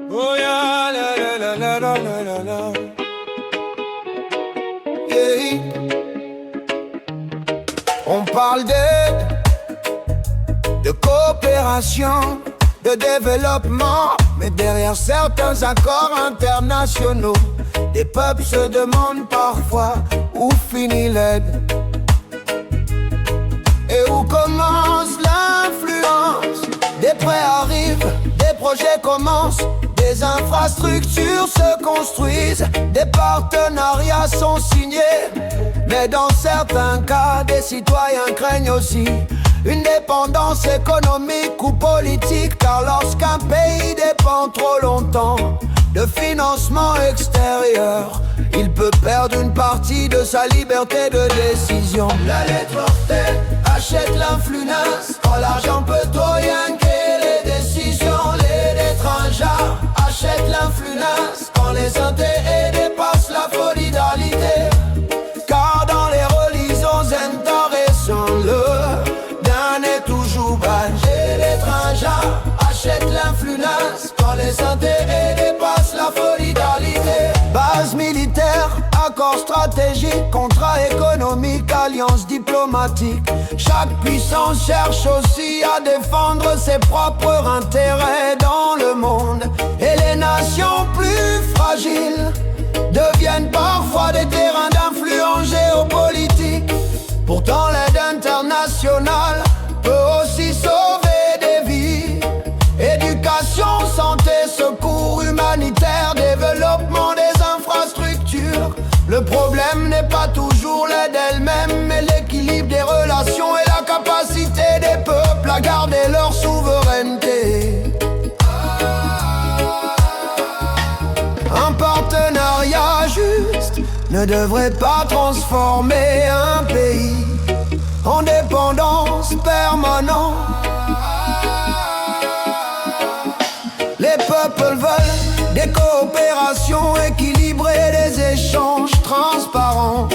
Oh yeah, la la la la la la la la. Yeah. On parle d'aide, de coopération, de développement, mais derrière certains accords internationaux, des peuples se demandent parfois où finit l'aide et où commence l'influence. Des prêts arrivent, des projets commencent, des infrastructures se construisent, des partenariats sont signés. Mais dans certains cas, des citoyens craignent aussi une dépendance économique ou politique, car lorsqu'un pays dépend trop longtemps de financement extérieur, il peut perdre une partie de sa liberté de décision. La lettre mortelle achète l'influence, quand l'argent peut orienter les décisions. Les étrangers achètent l'influence, quand les intérêts dépassent la solidarité. Car dans les religions intéressant-le, d'un est toujours bas. Et l'étranger achète l'influence, quand les intérêts dépassent la solidarité. Base militaire, accord stratégique, contrat économique, alliance diplomatique. Chaque puissance cherche aussi à défendre ses propres intérêts dans le monde. Et les nations plus fragiles deviennent parfois des terrains d'influence géopolitique. Pourtant l'aide internationale peut aussi sauver des vies. Éducation, santé, secours humanitaire, développement des infrastructures. Le problème n'est pas toujours l'aide elle-même, mais l'équilibre des relations et la capacité des peuples à garder leur souveraineté. Un partenariat juste ne devrait pas transformer un pays en dépendance permanente. Les peuples veulent des coopérations équilibrées, des échanges transparents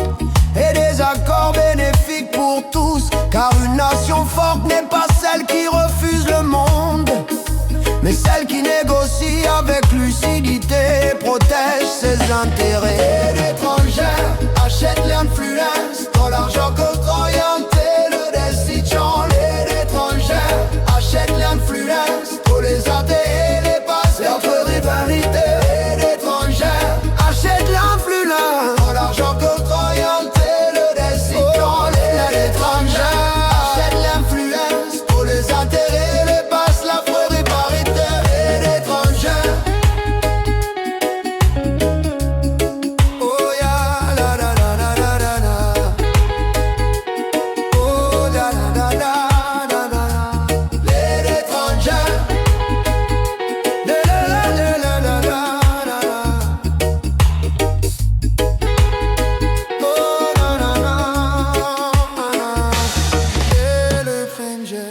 et des accords bénéfiques pour tous. Car une nation forte n'est pas celle qui refuse le monde, mais celle qui négocie avec lucidité et protège ses intérêts. Et l'étranger achète l'influence, quand l'argent peut orienter le décision. Les étrangers achètent l'influence, tous les intérêts dépassent leur rivalité. Et l'étranger achète l'influence, quand l'argent peut orienter le décision. Les étrangers achètent l'influence, tous les intérêts dépassent la pluralité. Et l'étranger, oh yeah, la la la la la la la. Oh la la la la la la. Les étrangers, la la la la la la la la. Oh la la la la. Et l'étranger.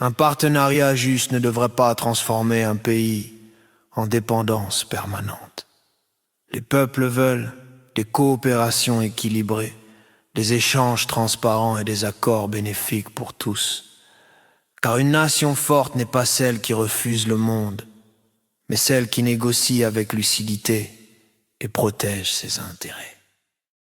Un partenariat juste ne devrait pas transformer un pays en dépendance permanente. Les peuples veulent des coopérations équilibrées, des échanges transparents et des accords bénéfiques pour tous. Car une nation forte n'est pas celle qui refuse le monde, mais celle qui négocie avec lucidité et protège ses intérêts.